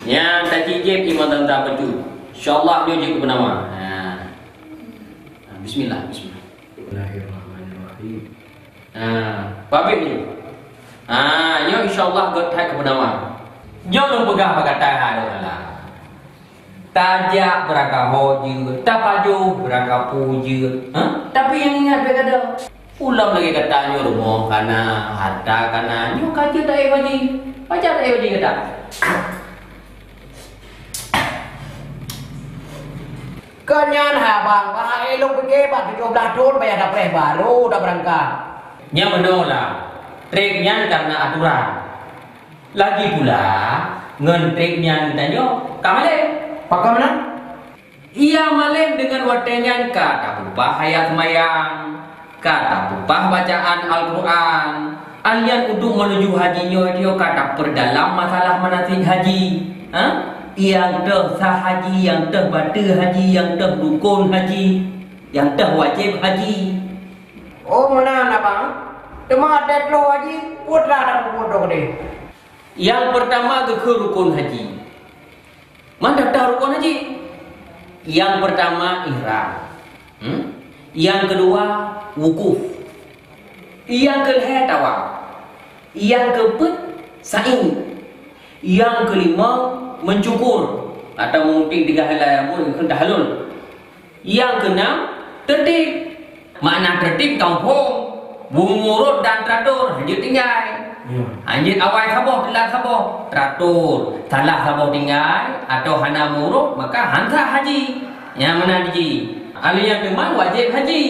Yang tak cicip iman tentang betul. InsyaAllah dia je kebenaran. Bismillah. Bismillahirrahmanirrahim. Pabrik je. Yo insyaAllah God hai kebenaran. Yo lu pegang perkataan Allah. Tajak berangkat hoja, tak paju berangkat puja. Tapi yang ingat dia kata, ulang lagi katanya rumah kana, harta kana. Yo kaji tak ada haji. Baca tak ada haji kata. Kenyan bang elok pergi pak 17 tahun bayar dapet baru dah berangkat. Yang benar lah. Triknya karena aturan. Lagi pula, ngentriknya tanya, kamale. Pakai mana? Ia malem dengan watengan kata berubah hayat semayang, kata berubah bacaan Al-Quran. Alian untuk menuju hajinya dia kata perdalam masalah manasik haji. Yang dah sah haji, yang dah batal haji, yang dah rukun haji, yang dah wajib haji. Oh mana nak bang? Cuma ada lo haji, putra dah bodoh deh. Yang pertama ke rukun haji. Mana dah rukun haji? Yang pertama ihram. Yang kedua wukuf. Yang kelima tawaf. Yang keempat sa'i. Yang kelima mencukur atau mungkin 3 helai pun hendak halul. Yang keenam tertib. Makna tertib kampung, mengurut dan teratur haji tinggal. Anjir awal sabar, telat sabar, teratur. Salah sabar tinggal atau hana mengurut maka hantar haji. Yang mana haji? Ahli yang memang wajib haji.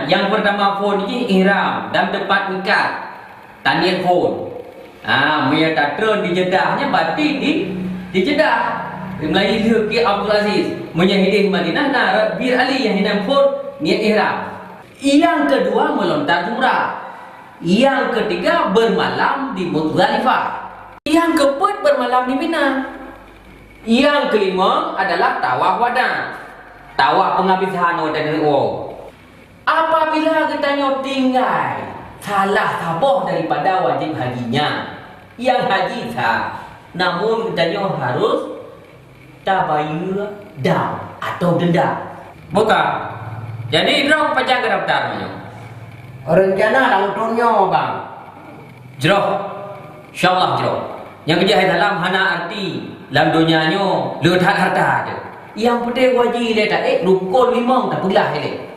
Yang pertama phone ni ihram dan tempat mikat. Taniat phone. Mereka tak turun di Jedahnya berarti di Jedah. Melayu ke Abdul Aziz menyahidih Madinah Bir Ali yang hidup pun niat ihram. Yang kedua melontar jumrah. Yang ketiga bermalam di Muzdalifah. Yang keempat bermalam di Mina. Yang kelima adalah tawaf wada. Tawaf penghabisan dan apabila katanya tinggal salah sabah daripada wajib hajinya, yang haji sah, namun katanya harus tabayur dam atau denda. Bukan. Jadi drop pajak daftarnya. Rencana dalam dunia bang. Jeroh. InsyaAllah jeroh. Yang kerja dalam hana arti dalam dunianya lehat harta aja. Yang penting wajib dia tak rukun 5 tak belah dia.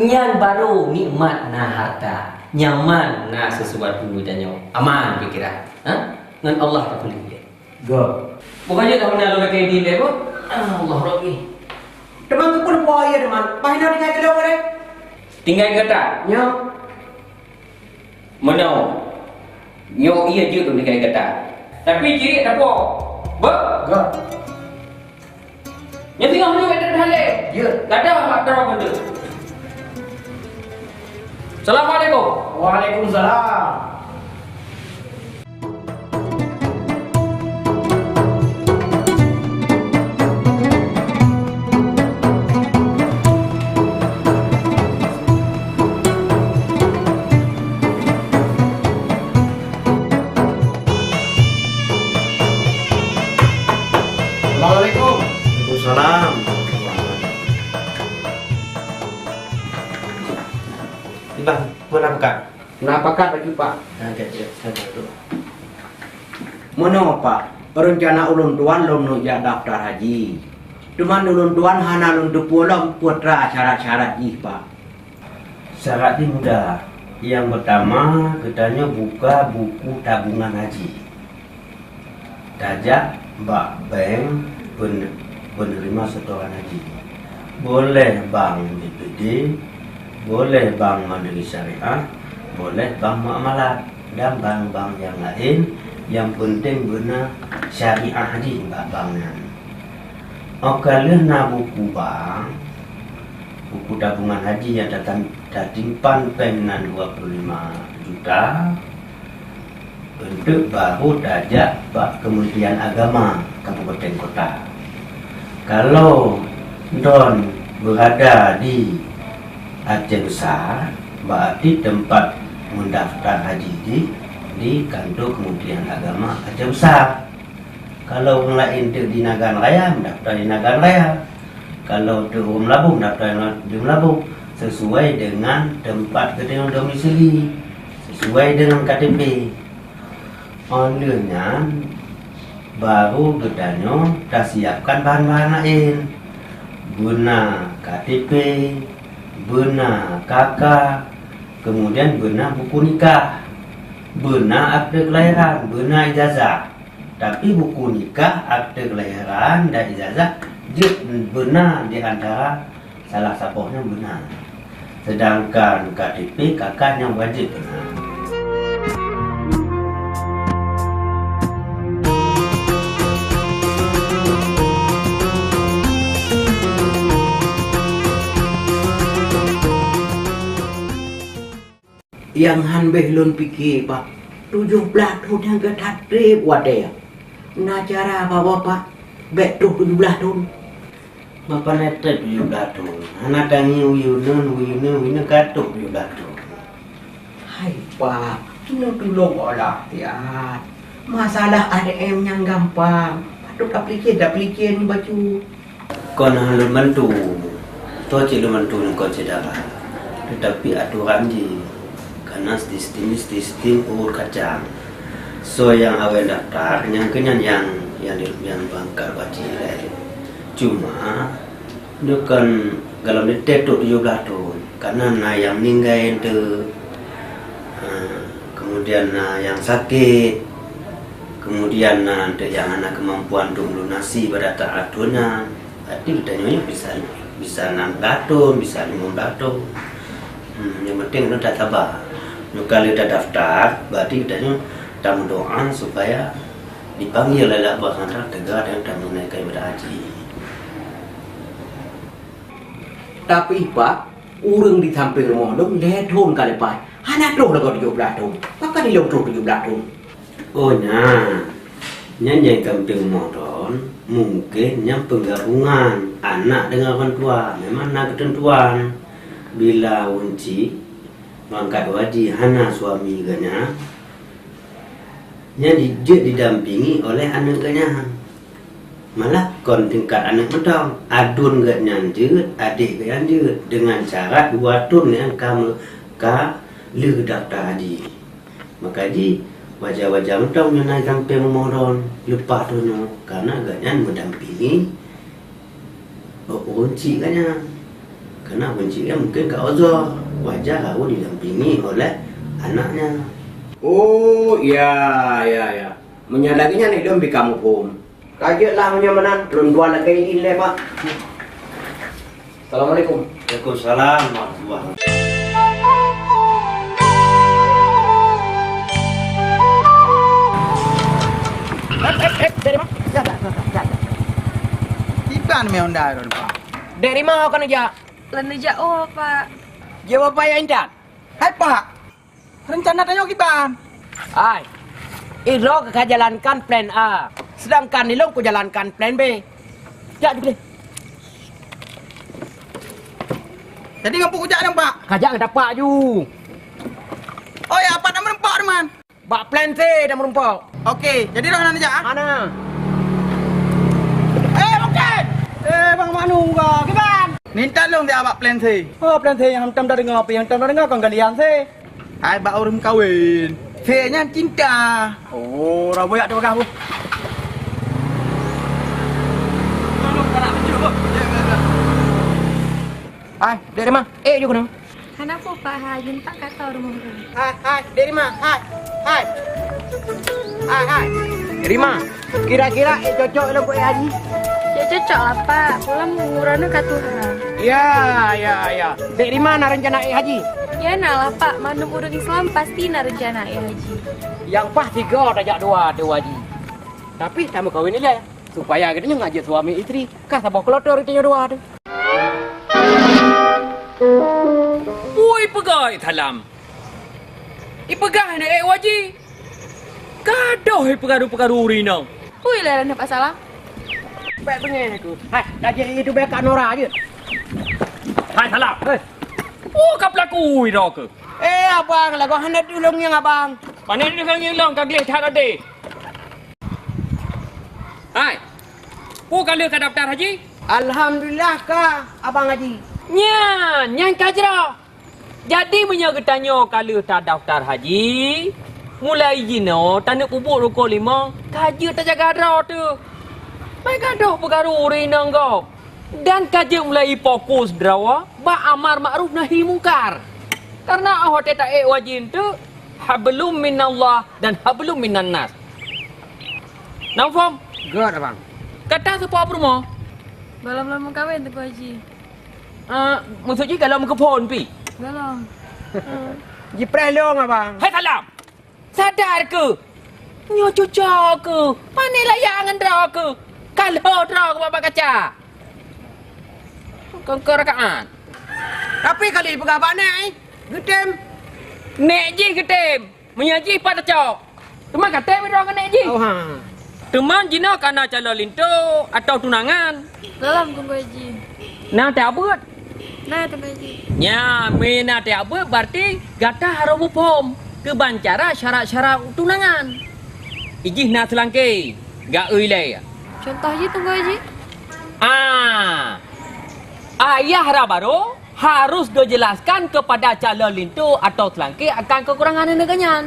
Yang baru nikmat na harta, nyaman na sesuatu tanya. Aman pikiran. Dengan Allah tak boleh dia. Go. Bukannya tak pernah lalu kayak dia pun. Allah Rabbi. Teman tu pun boy teman. Bahina tinggal ke dong deh. Tinggal kata. Nya. Mana? Nyo iya je tu tinggal kata. Tapi ciri tak apa. Go. Yang tengah ni ada hale. Ya. Tak ada mak terang benda. Assalamualaikum. Waalaikumsalam. Assalamualaikum. Waalaikumsalam. Bang, mana pekat? Kenapa kan lagi pak? Ada tu. Mana pak? Rencana ulun tuan lom nujak daftar haji. Cuman ulun tuan hana lun tu pulang putra syarat-syarat ni pak. Syarat ni mudah. Yang pertama, katanya buka buku tabungan haji. Dajak Mbak Bank penerima setoran haji. Boleh bank DPD, boleh bank Mandiri Syariah, boleh bank muamalat dan bank-bank yang lain. Yang penting guna syariah haji banknya. Kalau nak buku bank, buku tabungan haji yang tertimpan pemenan 25 juta, bentuk baru dajak Pak Kementerian Agama Kabupaten Kota. Kalau don berada di Aceh Besar, berarti tempat mendaftar haji di di kantor Kementerian Agama Aceh Besar. Kalau orang lain tu di Nagan Raya, mendaftar di Nagan Raya. Kalau tu orang Melabung, mendaftar di Melabung. Sesuai dengan tempat ketemu domisili, sesuai dengan KTP. Olehnya baru katanya dah siapkan bahan-bahan lain, guna KTP, guna KK, kemudian guna buku nikah, guna akte kelahiran, guna ijazah. Tapi buku nikah, akte kelahiran dan ijazah benar di antara salah satunya benar. Sedangkan KTP kakak yang wajib benar. Yang han behlun fikir pak 17 tahun yang ketat trip wadah. Nah cara apa pak? Betul 17 tahun. Bapa netek 17 tahun. Anak tangi uyuna katuk 17 tahun. Hai pak, ini tolong olah tiat. Masalah ADM yang gampang. Patut aplikasi baju. Kau nak lu bantu. Tuh cik lu bantu ni kau cedera. Tetapi aturan je. Karena sistem urut kacang. So yang awal daftar, yang bangkar wajib. Cuma dia kan kalau dia tetuk 17 tahun. Karena yang meninggal itu, kemudian yang sakit, kemudian yang anak kemampuan untuk melunasi pada taatnya, berarti kita nyonya bisa 6 tahun, bisa 5 tahun. Yang penting itu tak sabar. Kalau kita daftar, berarti kita tamu doa supaya dipanggil oleh Allah Subhanahu Tegar dan tamu menaikkan ibadah haji. Tapi pak, orang di samping rumah dong lehon kali pak. Anak dong lah kau 17 tahun. Maka di lompat 17 tahun. Oh nyanyi kampung modern mungkin yang penggabungan anak dengan orang tua. Memang ada ketentuan bila unci mangkat wajib hana suami ganya dia didampingi oleh anak ganya. Malah kon tingkat anak betul adun ganya je adik ganya je dengan cara 2 tahun yang kamu lu daftar haji. Maka haji wajah-wajah betul yang naik kampung modern lepas tu karena ganya mendampingi unci ganya. Karena unci kan mungkin kau uzur wajah kau didampingi oleh anaknya. Oh ya. Menyalakinya nih dong di kampung. Kagetlah menyamanan belum 2 lagi ini le pak. Assalamualaikum. Waalaikumsalam warahmatullahi wabarakatuh. Dari mana? Iban me onda ron pak. Dari mana kau kerja? Leneja oh pak. Jawab apa yang indah? Hai pak. Rencana tanya Iban. Hai. Iro ke jalankan plan A. Sedangkan Nilong ku jalankan plan B. Jak dulu. Jadi ngapa kujak dong pak? Kajak dapat ju. Oh ya, apa nama rempak teman? Bak plan C dah merumpok. Okey, jadi dah nak jak? Mana? Bukan. Bang Manu kau, Iban. Minta long dia abak plan C. Oh, plan C yang hantam dah dengar apa yang hantam dah dengar kan galian C. Hai bak orang kahwin. C-nya cinta. Oh, raboyak tu bagah. Hai, dari mana? Juga no. Kenapa pak Hajin tak kata rumah tu? Hai, dari mana? Hai. Dari mana? Kira-kira cocok lo buat haji? Ya cocok lah pak. Pulang mengurangnya katuhan. Ya. Dari mana rencana haji? Ya nah lah pak. Manum orang Islam pasti nak rencana haji. Yang pasti kau tajak 2 haji. Tapi sama kawin ni lah. Supaya kita ngajak suami istri. Kah sabah kelotor kita 2 tu. Ui pegai thalam. Ipegai na waji. Gadoh pegaru rino. Hui lah nak salah. Baik pengen tu. Hai, dah jadi itu baik Kak Nora je. Hai thalam. Oh kap laku iro ke. Abang lah kau hendak tolong yang abang. Mana ni kang long kang leh tak ada. Hai. Ku kali ka daftar haji? Alhamdulillah ka Abang Haji. Nya, nyang kajra. Jadi punya ketanya kalau tak daftar haji, mulai jino tanda kubur rukun 5, kaji tak jaga dah tu. Baik gaduh perkara urinang kau. Dan kaji mulai fokus drawa ba amar ma'ruf nahi mungkar. Karena awak tak wajib tu hablum minallah dan hablum minan nas. Nampak? Good Abang. Kata siapa rumah? Belum kahwin tu Haji. Maksudnya kalau muka phone pi. Belum. Jipreh long Abang. Hai salam. Sadar ke? Nyo cuca ke? Pandai layangan draw ke? Kalau draw ke bapak kaca. Kau rakaan. Tapi kali pegang Abang Nek getem. Nek ji ketem. Menyaji pada cok. Teman kata draw ke nek ji. Oh ha. Teman jina kana calon linto atau tunangan. Belum tunggu Haji. Nah tak buat. Nah tunggu Haji. Nya, mena tak buat berarti gata harum pom. Kebancara syarat-syarat tunangan. Ijih nak selangke. Gak uilai. Contoh Haji tunggu Haji. Ayah Rabaro harus dijelaskan kepada calon lintu atau selangke akan kekurangan negaranya.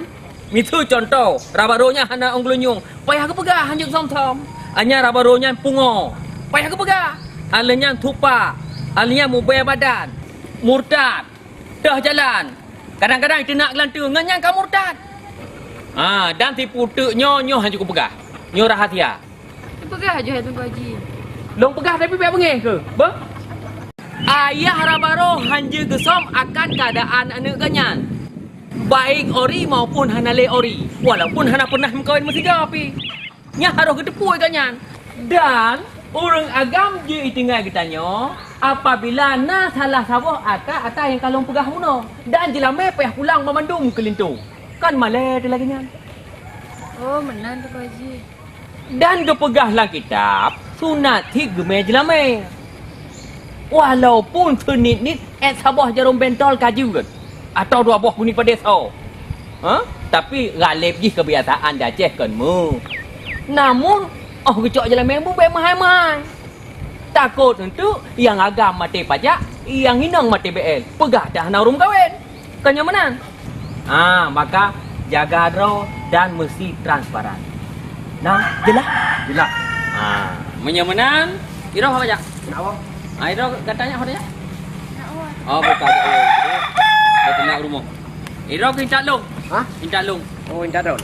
Itu contoh. Rabaronya hana onglunyung. Payah ke pegah hanjuk som-som. Hanya rabaronya pungo. Payah ke pegah. Alanya tupa. Alanya mubaya badan. Murtad. Dah jalan. Kadang-kadang kita nak gelantu. Nganyang ka murtad. Dan tipu tek nyo hanjuk ke pegah. Nyo rahasia. Pegah aja tunggu Haji. Long pegah tapi biar bengih ke? Ba? Ayah Rabaro hanja gesom akan keadaan anak ganyan. Baik ori maupun hanale ori. Walaupun hana pernah mengkawin mesti gapi. Nya harus ketepui ganyan. Dan orang agam je tinggal kitanya apabila na salah sawah ata yang kalong pegah muno dan jelame payah pulang memandung ke lintu. Kan malai dia lagi nyan. Oh, menang tunggu Haji. Dan kepegahlah kitab sunat tiga jelame. Walaupun senit-nit sabah jarum bentol kaju kan. Atau 2 buah kuning pedas tapi galib je kebiasaan dah ceh kan mu. Namun kecok jalan membu baik mahal-mahal. Takut untuk yang agam mati pajak, yang hinang mati BL. Pegah dah narum kawin. Kan yang menang. Maka jaga draw dan mesti transparan. Nah, jelas? Jelas. Menyamenan, Iro apa jak? Kenapa? Iro katanya apa jak? Nak awak. Bukan. Dia tenang rumah. Iro minta long. Minta long. Oh, indah dah.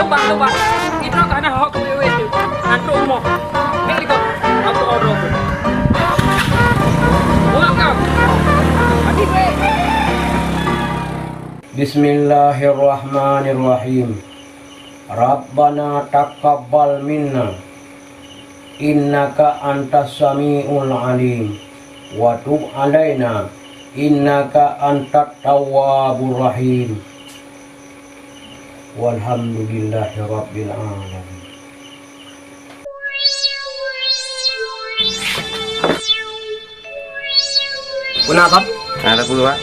Lomba. Iro kan nak hok lewe tu. Antuk rumah. Ni kau. Aku order. Buat kau. Hadi baik. Bismillahirrahmanirrahim. Rabbana taqabbal minna innaka antas samiul alim wa tub alaina innaka antat tawwabur rahim. Walhamdulillahi rabbil alamin. Kenapa? Ada puluh Pak.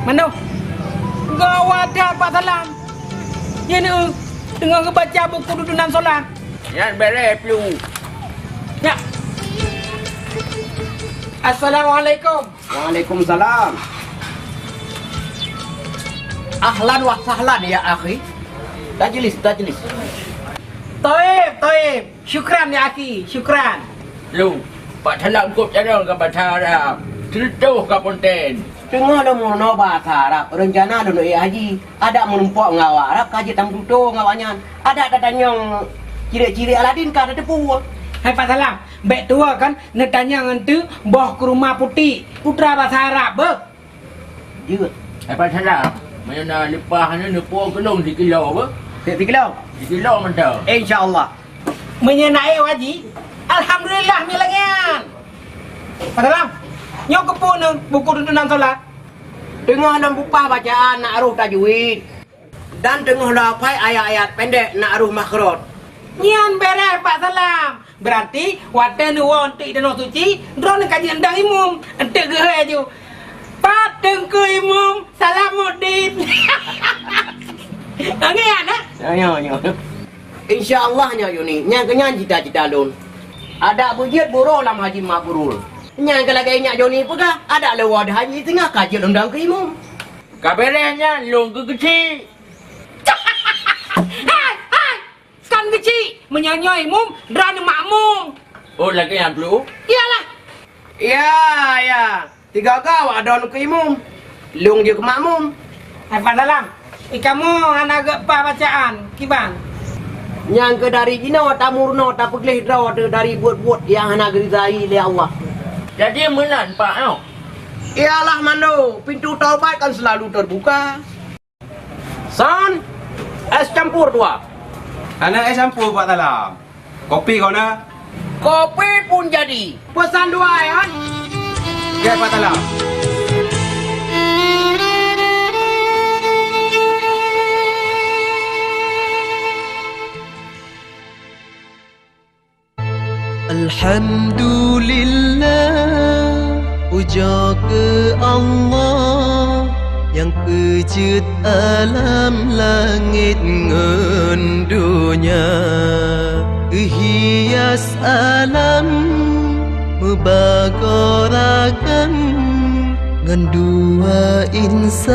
Mana? Gawada Pak Salam. Ya ni tengah baca buku dudunan solat. Yang beres pelu. Ya. Assalamualaikum. Waalaikumsalam. Ahlan wa sahlan ya akhi. Tajlis. Taib. Syukran ya akhi, syukran. Lu, Pak Salam kut cara ke bahasa Arab. Tertuh ke ponten. Tengah dah mau bahasa Arab. Rencana dulu ya haji. Ada menumpuk ngawak Arab kaji tam tutu ngawaknya. Ada tanyang ciri-ciri Aladin ka ada tepu. Hai Pak Salam, baik tua kan nak tanya ngantu boh ke rumah putih putra bahasa Arab be. Jut. Pak Salam, mana lepas ni nepuk kelong 3 kilo apa? 3 kilo. 3 kilo mentah. Insya-Allah. Menyenai waji. Alhamdulillah milangan. Pak Salam, nyok kepun buku tuntunan solat. Tengah dah buka bacaan nak aruh tajwid. Dan tengah dah hafal ayat-ayat pendek nak aruh makhraj. Nyan beres Pak Salam. Berarti wadah nu onti dan suci, drone kajian dang imum. Ente gehe ju. Pak tengku imum, Salamuddin. Angian ah. Ya. InsyaAllah nya Yuni, nya kenyan cita-cita lun. Ada bujit buruh lam haji mabrur. Nya kelagi nya Yuni pega, ada lewat haji tengah kaji undang ke imum. Kabarnya long ke kecil. Hai. Kan kecil menyanyi imum, drone makmum. Oh lagi yang dulu. Iyalah. Ya. 3 kau ada ke imum. Lung je ke makmum. Hai Pak Salam. Kamu anak gepa bacaan, kiban. Yang ke dari jino tamurno tak peglih draw dari buat-buat yang hana gerizai oleh Allah. Jadi menan Pak tau. Iyalah Mando, pintu taubat kan selalu terbuka. Son, es campur 2. Anak campur Pak Salam. Kopi kau nak? Kopi pun jadi. Pesan 2 ya. Ya Pak Salam. Alhamdulillah, puja ke Allah yang kejut alam langit ngan dunia, hias alam membagarakan ngan dua insan.